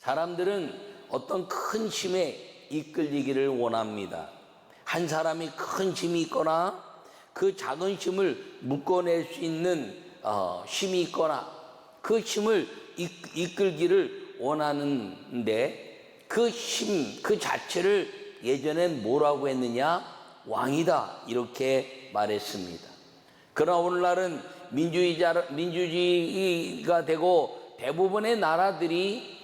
사람들은 어떤 큰 힘에 이끌리기를 원합니다. 한 사람이 큰 힘이 있거나 그 작은 힘을 묶어낼 수 있는 힘이 있거나 그 힘을 이끌기를 원하는데 그 힘, 그 자체를 예전엔 뭐라고 했느냐? 왕이다, 이렇게 말했습니다. 그러나 오늘날은 민주주의가 되고 대부분의 나라들이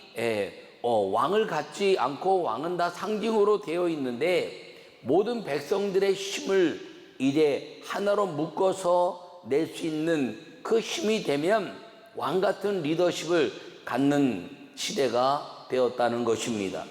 왕을 갖지 않고 왕은 다 상징으로 되어 있는데 모든 백성들의 힘을 이제 하나로 묶어서 낼 수 있는 그 힘이 되면 왕 같은 리더십을 갖는 시대가 되었다는 것입니다.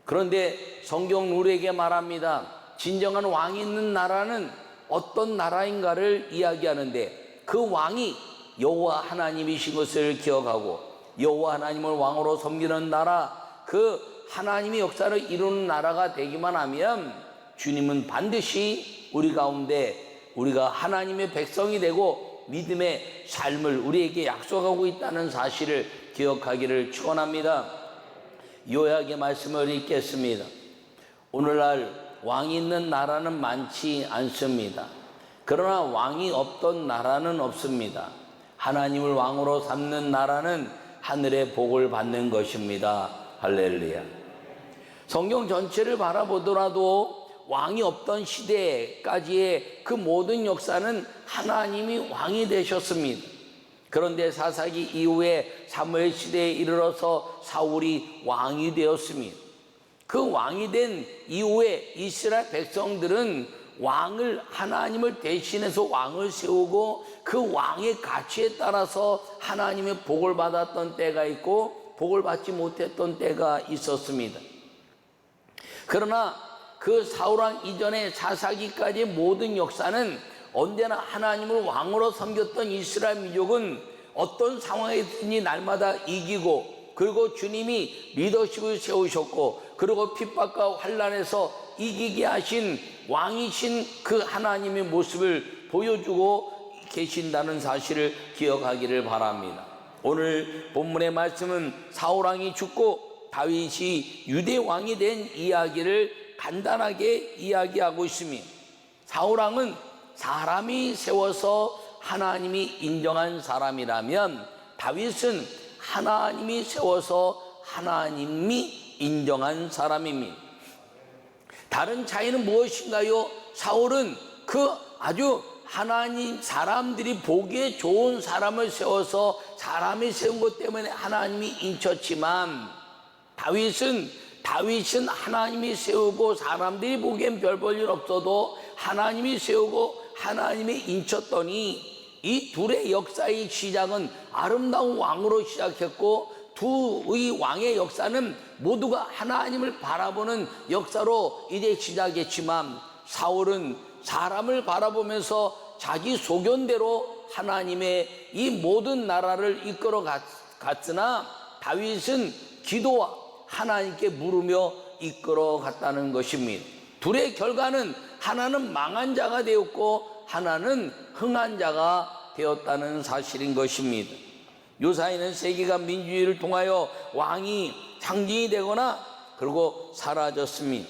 그런데 성경 우리에게 말합니다. 진정한 왕이 있는 나라는 어떤 나라인가를 이야기하는데 그 왕이 여호와 하나님이신 것을 기억하고 여호와 하나님을 왕으로 섬기는 나라, 그 하나님의 역사를 이루는 나라가 되기만 하면 주님은 반드시 우리 가운데 우리가 하나님의 백성이 되고 믿음의 삶을 우리에게 약속하고 있다는 사실을 기억하기를 축원합니다. 요약의 말씀을 읽겠습니다. 오늘날 왕이 있는 나라는 많지 않습니다. 그러나 왕이 없던 나라는 없습니다. 하나님을 왕으로 삼는 나라는 하늘의 복을 받는 것입니다. 할렐루야. 성경 전체를 바라보더라도 왕이 없던 시대까지의 그 모든 역사는 하나님이 왕이 되셨습니다. 그런데 사사기 이후에 사무엘 시대에 이르러서 사울이 왕이 되었습니다. 그 왕이 된 이후에 이스라엘 백성들은 왕을, 하나님을 대신해서 왕을 세우고 그 왕의 가치에 따라서 하나님의 복을 받았던 때가 있고 복을 받지 못했던 때가 있었습니다. 그러나 그 사울왕 이전에 사사기까지의 모든 역사는 언제나 하나님을 왕으로 섬겼던 이스라엘 민족은 어떤 상황이든지 날마다 이기고, 그리고 주님이 리더십을 세우셨고, 그리고 핍박과 환난에서 이기게 하신 왕이신 그 하나님의 모습을 보여주고 계신다는 사실을 기억하기를 바랍니다. 오늘 본문의 말씀은 사울왕이 죽고 다윗이 유대 왕이 된 이야기를 간단하게 이야기하고 있습니다. 사울왕은 사람이 세워서 하나님이 인정한 사람이라면 다윗은 하나님이 세워서 하나님이 인정한 사람입니다. 다른 차이는 무엇인가요? 사울은 그 아주 하나님, 사람들이 보기에 좋은 사람을 세워서 사람이 세운 것 때문에 하나님이 인쳤지만 다윗은 하나님이 세우고 사람들이 보기엔 별 볼 일 없어도 하나님이 세우고 하나님이 인쳤더니 이 둘의 역사의 시작은 아름다운 왕으로 시작했고 두의 왕의 역사는 모두가 하나님을 바라보는 역사로 이제 시작했지만 사울은 사람을 바라보면서 자기 소견대로 하나님의 이 모든 나라를 이끌어 갔으나 다윗은 기도와 하나님께 물으며 이끌어 갔다는 것입니다. 둘의 결과는 하나는 망한 자가 되었고 하나는 흥한 자가 되었다는 사실인 것입니다. 요사이는 세계가 민주주의를 통하여 왕이 상징이 되거나 그리고 사라졌습니다.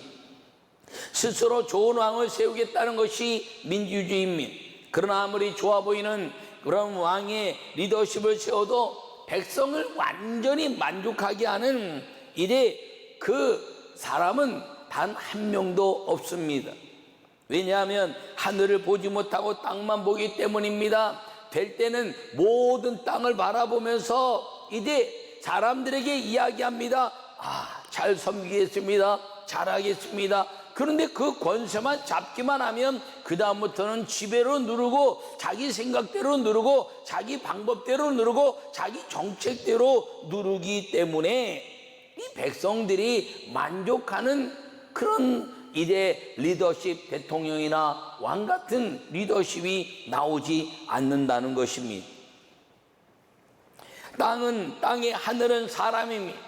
스스로 좋은 왕을 세우겠다는 것이 민주주의입니다. 그러나 아무리 좋아 보이는 그런 왕의 리더십을 세워도 백성을 완전히 만족하게 하는 이래 그 사람은 단 한 명도 없습니다. 왜냐하면 하늘을 보지 못하고 땅만 보기 때문입니다. 될 때는 모든 땅을 바라보면서 이제 사람들에게 이야기합니다. 잘 섬기겠습니다. 잘하겠습니다. 그런데 그 권세만 잡기만 하면 그 다음부터는 지배로 누르고 자기 생각대로 누르고 자기 방법대로 누르고 자기 정책대로 누르기 때문에 이 백성들이 만족하는 그런 이제 리더십, 대통령이나 왕 같은 리더십이 나오지 않는다는 것입니다. 땅의 하늘은 사람입니다.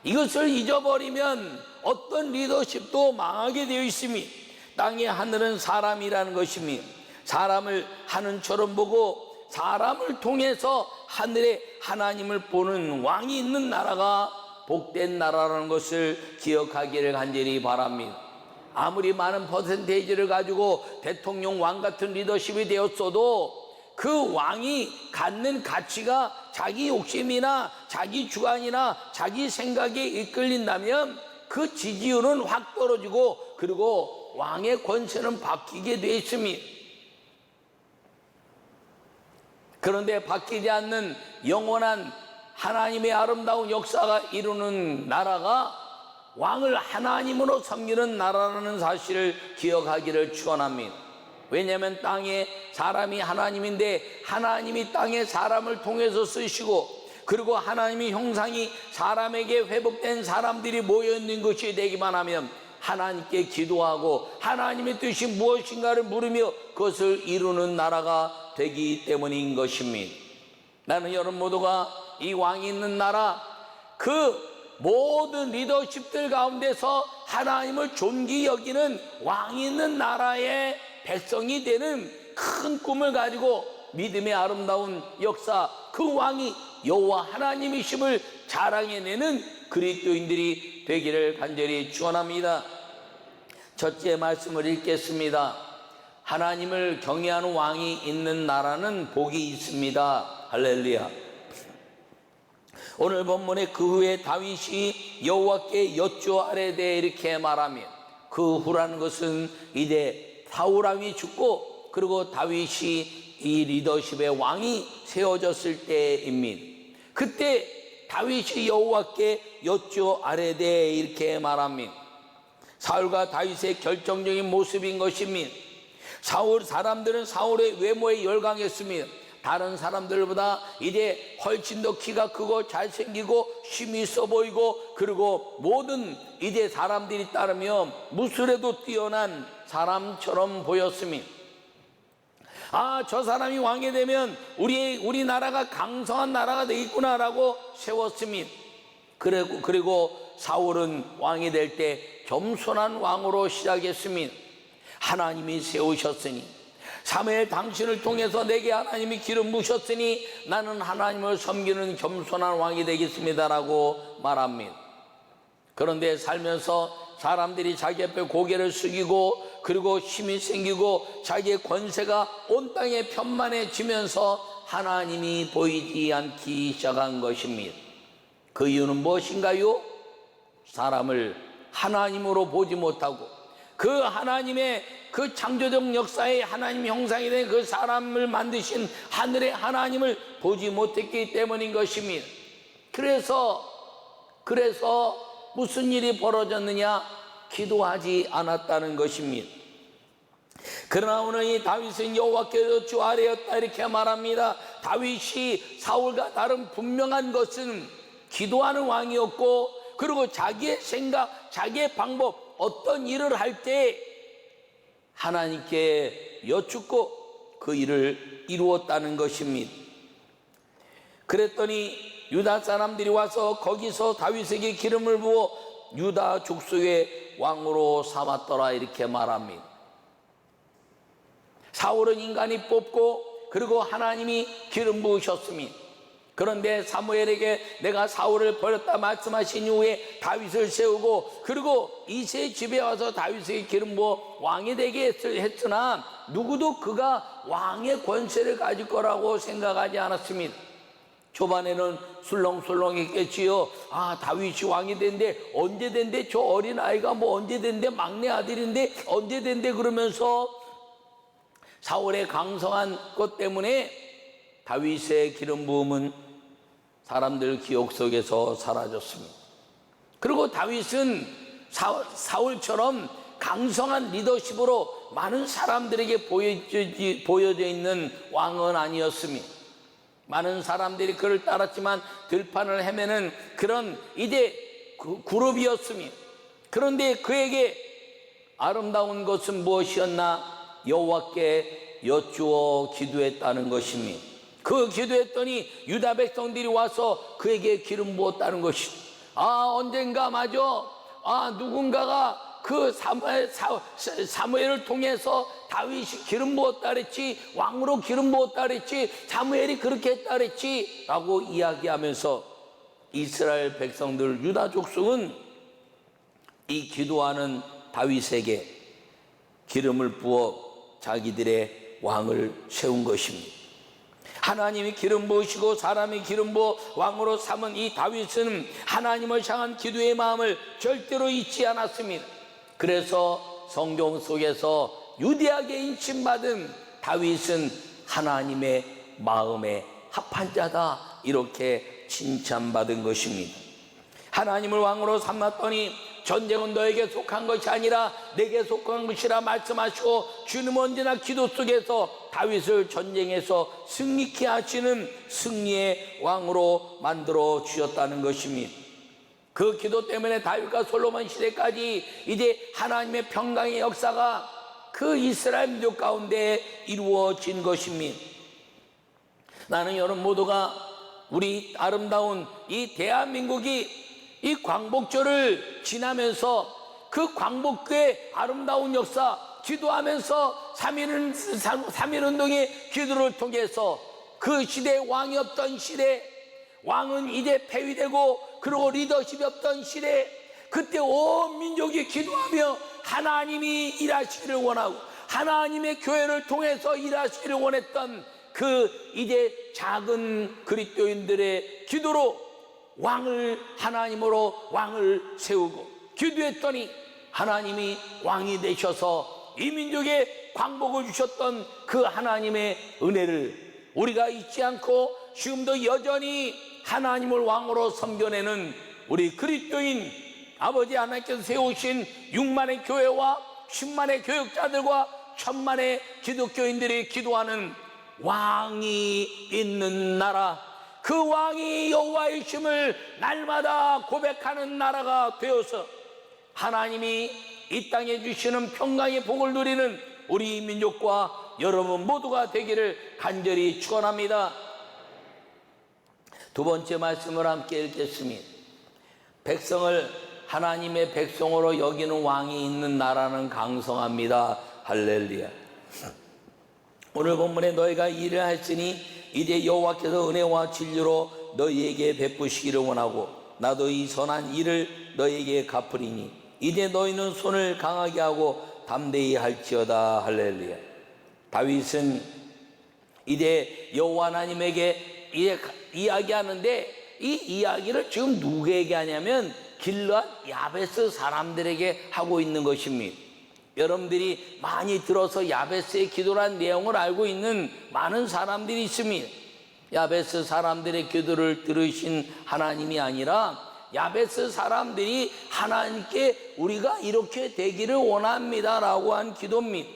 이것을 잊어버리면 어떤 리더십도 망하게 되어 있습니다. 땅의 하늘은 사람이라는 것입니다. 사람을 하늘처럼 보고 사람을 통해서 하늘에 하나님을 보는 왕이 있는 나라가 복된 나라라는 것을 기억하기를 간절히 바랍니다. 아무리 많은 퍼센테이지를 가지고 대통령 왕 같은 리더십이 되었어도 그 왕이 갖는 가치가 자기 욕심이나 자기 주관이나 자기 생각에 이끌린다면 그 지지율은 확 떨어지고 그리고 왕의 권세는 바뀌게 돼 있습니다. 그런데 바뀌지 않는 영원한 하나님의 아름다운 역사가 이루는 나라가 왕을 하나님으로 섬기는 나라라는 사실을 기억하기를 축원합니다. 왜냐하면 땅에 사람이 하나님인데 하나님이 땅에 사람을 통해서 쓰시고 그리고 하나님의 형상이 사람에게 회복된 사람들이 모여있는 것이 되기만 하면 하나님께 기도하고 하나님의 뜻이 무엇인가를 물으며 그것을 이루는 나라가 되기 때문인 것입니다. 나는 여러분 모두가 이 왕이 있는 나라 그 모든 리더십들 가운데서 하나님을 존귀 여기는 왕이 있는 나라의 백성이 되는 큰 꿈을 가지고 믿음의 아름다운 역사 그 왕이 여호와 하나님이심을 자랑해내는 그리스도인들이 되기를 간절히 축원합니다. 첫째 말씀을 읽겠습니다. 하나님을 경외하는 왕이 있는 나라는 복이 있습니다. 할렐루야. 오늘 본문에 그 후에 다윗이 여호와께 여쭈아뢰되 이렇게 말하며 그 후라는 것은 이제 사울왕이 죽고 그리고 다윗이 이 리더십의 왕이 세워졌을 때입니다. 그때 다윗이 여호와께 여쭈아뢰되 이렇게 말합니다. 사울과 다윗의 결정적인 모습인 것입니다. 사람들은 사울의 외모에 열광했습니다. 다른 사람들보다 이제 훨씬 더 키가 크고 잘생기고 힘이 있어 보이고 그리고 모든 이제 사람들이 따르며 무술에도 뛰어난 사람처럼 보였습니다. 저 사람이 왕이 되면 우리 나라가 강성한 나라가 되겠구나라고 세웠습니다. 그리고 사울은 왕이 될 때 겸손한 왕으로 시작했습니다. 하나님이 세우셨으니 사무엘 당신을 통해서 내게 하나님이 기름 부으셨으니 나는 하나님을 섬기는 겸손한 왕이 되겠습니다라고 말합니다. 그런데 살면서 사람들이 자기 앞에 고개를 숙이고 그리고 힘이 생기고 자기의 권세가 온 땅에 편만해지면서 하나님이 보이지 않기 시작한 것입니다. 그 이유는 무엇인가요? 사람을 하나님으로 보지 못하고 그 하나님의 그 창조적 역사의 하나님 형상이 된 그 사람을 만드신 하늘의 하나님을 보지 못했기 때문인 것입니다. 그래서 무슨 일이 벌어졌느냐? 기도하지 않았다는 것입니다. 그러나 오늘 이 다윗은 여호와께 여쭈아뢰었다 이렇게 말합니다. 다윗이 사울과 다른 분명한 것은 기도하는 왕이었고 그리고 자기의 생각, 자기의 방법 어떤 일을 할 때 하나님께 여쭙고 그 일을 이루었다는 것입니다. 그랬더니 유다 사람들이 와서 거기서 다윗에게 기름을 부어 유다 족속의 왕으로 삼았더라 이렇게 말합니다. 사울은 인간이 뽑고 그리고 하나님이 기름 부으셨습니다. 그런데 사무엘에게 내가 사울을 버렸다 말씀하신 이후에 다윗을 세우고 그리고 이새의 집에 와서 다윗에게 기름 부어 왕이 되게 했으나 누구도 그가 왕의 권세를 가질 거라고 생각하지 않았습니다. 초반에는 술렁술렁했겠지요. 다윗이 왕이 된대 언제 된대 저 어린아이가 뭐 언제 된대 막내 아들인데 언제 된대 그러면서 사울의 강성한 것 때문에 다윗의 기름 부음은 사람들 기억 속에서 사라졌습니다. 그리고 다윗은 사울처럼 강성한 리더십으로 많은 사람들에게 보여져 있는 왕은 아니었습니다. 많은 사람들이 그를 따랐지만 들판을 헤매는 그런 이제 그룹이었습니다. 그런데 그에게 아름다운 것은 무엇이었나? 여호와께 여쭈어 기도했다는 것입니다. 그 기도했더니 유다 백성들이 와서 그에게 기름 부었다는 것이 언젠가 누군가가 그 사무엘을 통해서 다윗이 기름 부었다 그랬지 왕으로 기름 부었다 그랬지 사무엘이 그렇게 했다 그랬지 라고 이야기하면서 이스라엘 백성들 유다 족속은 이 기도하는 다윗에게 기름을 부어 자기들의 왕을 세운 것입니다. 하나님이 기름 부으시고 사람이 기름 부어 왕으로 삼은 이 다윗은 하나님을 향한 기도의 마음을 절대로 잊지 않았습니다. 그래서 성경 속에서 유대하게 인침받은 다윗은 하나님의 마음에 합한 자다, 이렇게 칭찬받은 것입니다. 하나님을 왕으로 삼았더니 전쟁은 너에게 속한 것이 아니라 내게 속한 것이라 말씀하시고, 주님은 언제나 기도 속에서 다윗을 전쟁에서 승리케 하시는 승리의 왕으로 만들어 주셨다는 것입니다. 그 기도 때문에 다윗과 솔로몬 시대까지 이제 하나님의 평강의 역사가 그 이스라엘 민족 가운데 이루어진 것입니다. 나는 여러분 모두가 우리 아름다운 이 대한민국이 이 광복절을 지나면서 그 광복교의 아름다운 역사 기도하면서 3.1운동의 기도를 통해서 그 시대 왕이 없던 시대, 왕은 이제 폐위되고 그리고 리더십이 없던 시대, 그때 온 민족이 기도하며 하나님이 일하시기를 원하고 하나님의 교회를 통해서 일하시기를 원했던 그 이제 작은 그리스도인들의 기도로 왕을 하나님으로 왕을 세우고 기도했더니 하나님이 왕이 되셔서 이 민족에 광복을 주셨던 그 하나님의 은혜를 우리가 잊지 않고 지금도 여전히 하나님을 왕으로 섬겨내는 우리 그리스도인 아버지 하나님께서 세우신 6만의 교회와 10만의 교육자들과 1000만의 기독교인들이 기도하는 왕이 있는 나라, 그 왕이 여호와의 심을 날마다 고백하는 나라가 되어서 하나님이 이 땅에 주시는 평강의 복을 누리는 우리 민족과 여러분 모두가 되기를 간절히 축원합니다. 두 번째 말씀을 함께 읽겠습니다. 백성을 하나님의 백성으로 여기는 왕이 있는 나라는 강성합니다. 할렐루야. 오늘 본문에 너희가 일을 했으니 이제 여호와께서 은혜와 진리로 너희에게 베푸시기를 원하고 나도 이 선한 일을 너희에게 갚으리니 이제 너희는 손을 강하게 하고 담대히 할지어다. 할렐루야. 다윗은 이제 여호와 하나님에게 이제 이야기하는데 이 이야기를 지금 누구에게 하냐면 길르앗 야베스 사람들에게 하고 있는 것입니다. 여러분들이 많이 들어서 야베스의 기도란 내용을 알고 있는 많은 사람들이 있습니다. 야베스 사람들의 기도를 들으신 하나님이 아니라 야베스 사람들이 하나님께 우리가 이렇게 되기를 원합니다 라고 한 기도입니다.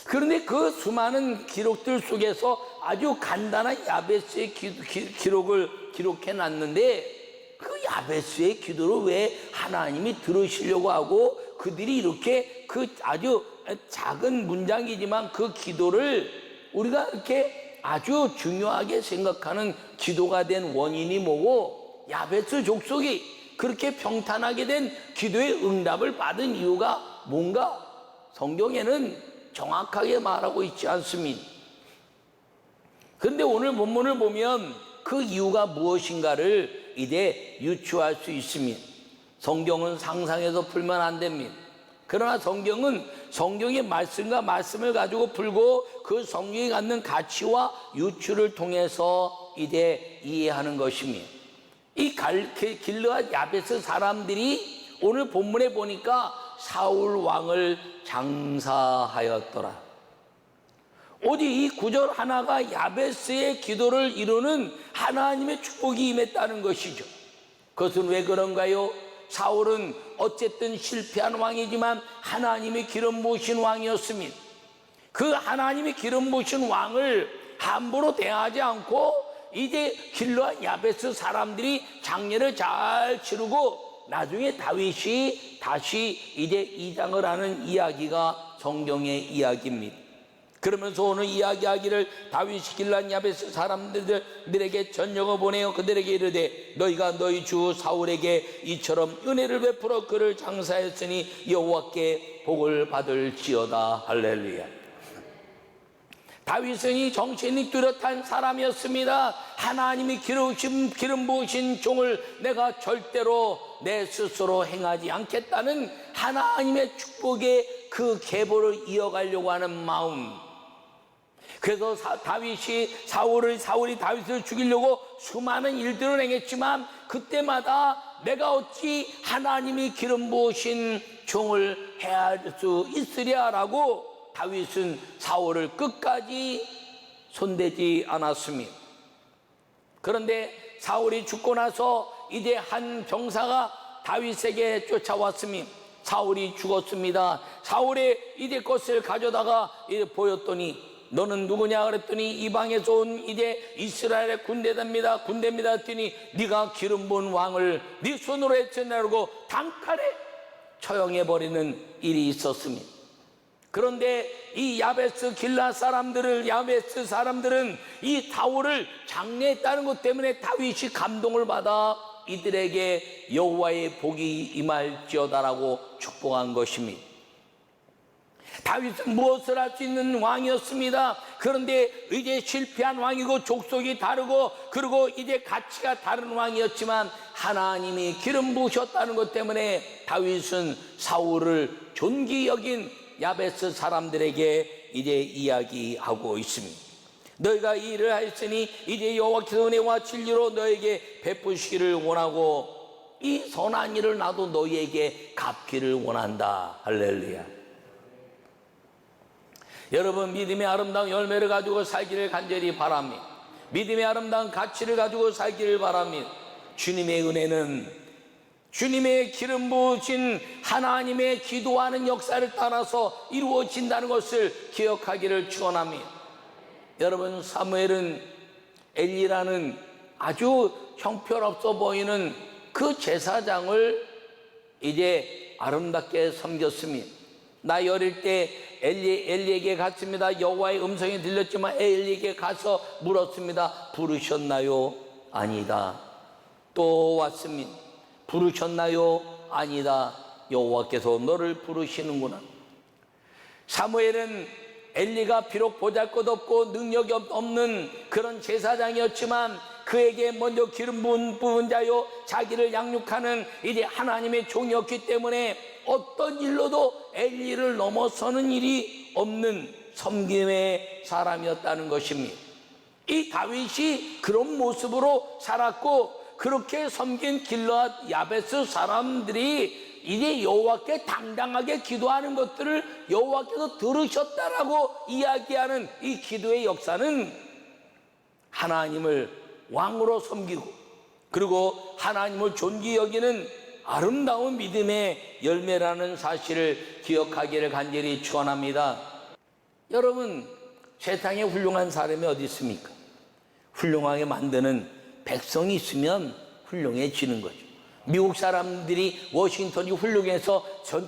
그런데 그 수많은 기록들 속에서 아주 간단한 야베스의 기록을 기록해 놨는데 그 야베스의 기도를 왜 하나님이 들으시려고 하고 그들이 이렇게 그 아주 작은 문장이지만 그 기도를 우리가 이렇게 아주 중요하게 생각하는 기도가 된 원인이 뭐고 야베스 족속이 그렇게 평탄하게 된 기도의 응답을 받은 이유가 뭔가 성경에는 정확하게 말하고 있지 않습니다. 그런데 오늘 본문을 보면 그 이유가 무엇인가를 이제 유추할 수 있습니다. 성경은 상상해서 풀면 안 됩니다. 그러나 성경은 성경의 말씀과 말씀을 가지고 풀고 그 성경이 갖는 가치와 유추를 통해서 이제 이해하는 것입니다. 이 길르앗 야베스 사람들이 오늘 본문에 보니까 사울 왕을 장사하였더라. 오직 이 구절 하나가 야베스의 기도를 이루는 하나님의 축복이 임했다는 것이죠. 그것은 왜 그런가요? 사울은 어쨌든 실패한 왕이지만 하나님이 기름 부으신 왕이었습니다. 그 하나님이 기름 부으신 왕을 함부로 대하지 않고 이제 길르앗 야베스 사람들이 장례를 잘 치르고 나중에 다윗이 다시 이제 이장을 하는 이야기가 성경의 이야기입니다. 그러면서 오늘 이야기하기를 다윗이 길르앗 야베스 사람들에게 전령을 보내어 그들에게 이르되 너희가 너희 주 사울에게 이처럼 은혜를 베풀어 그를 장사했으니 여호와께 복을 받을지어다. 할렐루야. 다윗은 정신이 뚜렷한 사람이었습니다. 하나님이 기름 부으신 종을 내가 절대로 내 스스로 행하지 않겠다는 하나님의 축복의 그 계보를 이어가려고 하는 마음. 그래서 사울이 다윗을 죽이려고 수많은 일들을 행했지만 그때마다 내가 어찌 하나님이 기름 부으신 종을 해할 수 있으랴라고 다윗은 사울을 끝까지 손대지 않았습니다. 그런데 사울이 죽고 나서 이제 한 병사가 다윗에게 쫓아왔습니다. 사울이 죽었습니다. 사울의 이제 것을 가져다가 이제 보였더니 너는 누구냐 그랬더니 이방에서 온 이제 이스라엘의 군대입니다 했더니 네가 기름 부은 왕을 네 손으로 해쳤냐고 단칼에 처형해버리는 일이 있었습니다. 그런데 이 야베스 사람들은 이 사울을 장례했다는 것 때문에 다윗이 감동을 받아 이들에게 여호와의 복이 임할지어다라고 축복한 것입니다. 다윗은 무엇을 할 수 있는 왕이었습니다. 그런데 이제 실패한 왕이고 족속이 다르고 그리고 이제 가치가 다른 왕이었지만 하나님이 기름 부으셨다는 것 때문에 다윗은 사울을 존귀 여긴 야베스 사람들에게 이제 이야기하고 있습니다. 너희가 이 일을 하였으니 이제 여호와께서 은혜와 진리로 너에게 베푸시기를 원하고 이 선한 일을 나도 너희에게 갚기를 원한다. 할렐루야. 여러분, 믿음의 아름다운 열매를 가지고 살기를 간절히 바랍니다. 믿음의 아름다운 가치를 가지고 살기를 바랍니다. 주님의 은혜는 주님의 기름 부으신 하나님의 기도하는 역사를 따라서 이루어진다는 것을 기억하기를 축원합니다. 여러분, 사무엘은 엘리라는 아주 형편없어 보이는 그 제사장을 이제 아름답게 섬겼습니다. 나이 어릴 때 엘리에게 갔습니다. 여호와의 음성이 들렸지만 엘리에게 가서 물었습니다. 부르셨나요? 아니다. 또 왔습니다. 부르셨나요? 아니다. 여호와께서 너를 부르시는구나. 사무엘은 엘리가 비록 보잘것없고 능력이 없는 그런 제사장이었지만 그에게 먼저 기름 부은 자요 자기를 양육하는 이제 하나님의 종이었기 때문에 어떤 일로도 엘리를 넘어서는 일이 없는 섬김의 사람이었다는 것입니다. 이 다윗이 그런 모습으로 살았고 그렇게 섬긴 길르앗 야베스 사람들이 이제 여호와께 당당하게 기도하는 것들을 여호와께서 들으셨다라고 이야기하는 이 기도의 역사는 하나님을 왕으로 섬기고 그리고 하나님을 존귀 여기는 아름다운 믿음의 열매라는 사실을 기억하기를 간절히 축원합니다. 여러분, 세상에 훌륭한 사람이 어디 있습니까? 훌륭하게 만드는 백성이 있으면 훌륭해지는 거죠. 미국 사람들이 워싱턴이 훌륭해서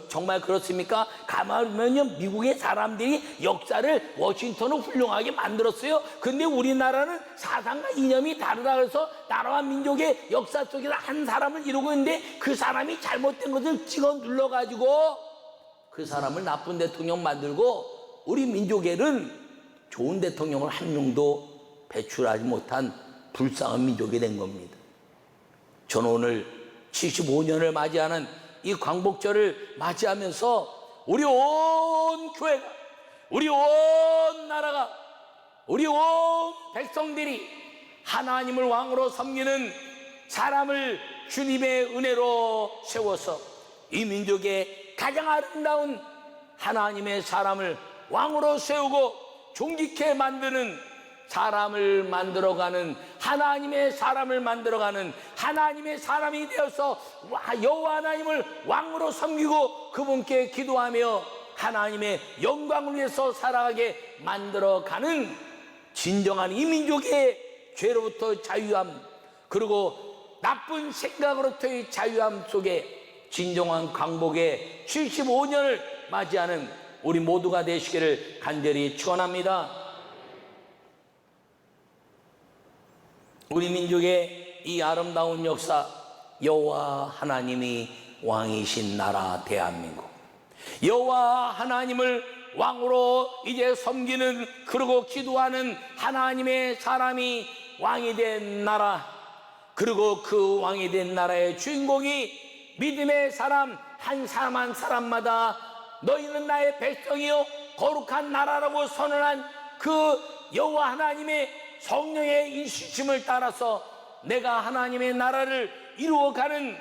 정말 그렇습니까? 가만히 보면 미국의 사람들이 역사를 워싱턴을 훌륭하게 만들었어요. 근데 우리나라는 사상과 이념이 다르다 그래서 나라와 민족의 역사 속에서 한 사람을 이루고 있는데 그 사람이 잘못된 것을 찍어 눌러가지고 그 사람을 나쁜 대통령 만들고 우리 민족에는 좋은 대통령을 한 명도 배출하지 못한 불쌍한 민족이 된 겁니다. 저는 오늘 75년을 맞이하는 이 광복절을 맞이하면서 우리 온 교회가, 우리 온 나라가, 우리 온 백성들이 하나님을 왕으로 섬기는 사람을 주님의 은혜로 세워서 이 민족의 가장 아름다운 하나님의 사람을 왕으로 세우고 존귀케 만드는 사람을 만들어가는 하나님의 사람을 만들어가는 하나님의 사람이 되어서 여호와 하나님을 왕으로 섬기고 그분께 기도하며 하나님의 영광을 위해서 살아가게 만들어가는 진정한 이 민족의 죄로부터 자유함 그리고 나쁜 생각으로부터의 자유함 속에 진정한 광복의 75년을 맞이하는 우리 모두가 되시기를 간절히 축원합니다. 우리 민족의 이 아름다운 역사, 여호와 하나님이 왕이신 나라 대한민국, 여호와 하나님을 왕으로 이제 섬기는, 그리고 기도하는 하나님의 사람이 왕이 된 나라, 그리고 그 왕이 된 나라의 주인공이 믿음의 사람 한 사람 한 사람마다 너희는 나의 백성이요 거룩한 나라라고 선언한 그 여호와 하나님의 성령의 인치심을 따라서 내가 하나님의 나라를 이루어가는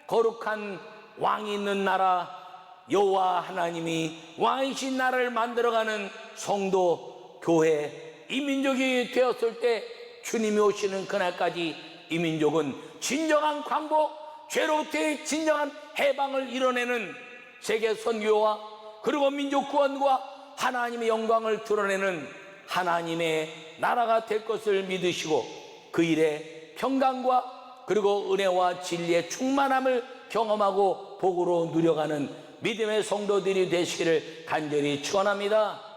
거룩한 왕이 있는 나라, 여호와 하나님이 왕이신 나라를 만들어가는 성도, 교회, 이 민족이 되었을 때 주님이 오시는 그날까지 이 민족은 진정한 광복, 죄로부터의 진정한 해방을 이뤄내는 세계 선교와 그리고 민족 구원과 하나님의 영광을 드러내는 하나님의 나라가 될 것을 믿으시고 그 일에 평강과 그리고 은혜와 진리의 충만함을 경험하고 복으로 누려가는 믿음의 성도들이 되시기를 간절히 축원합니다.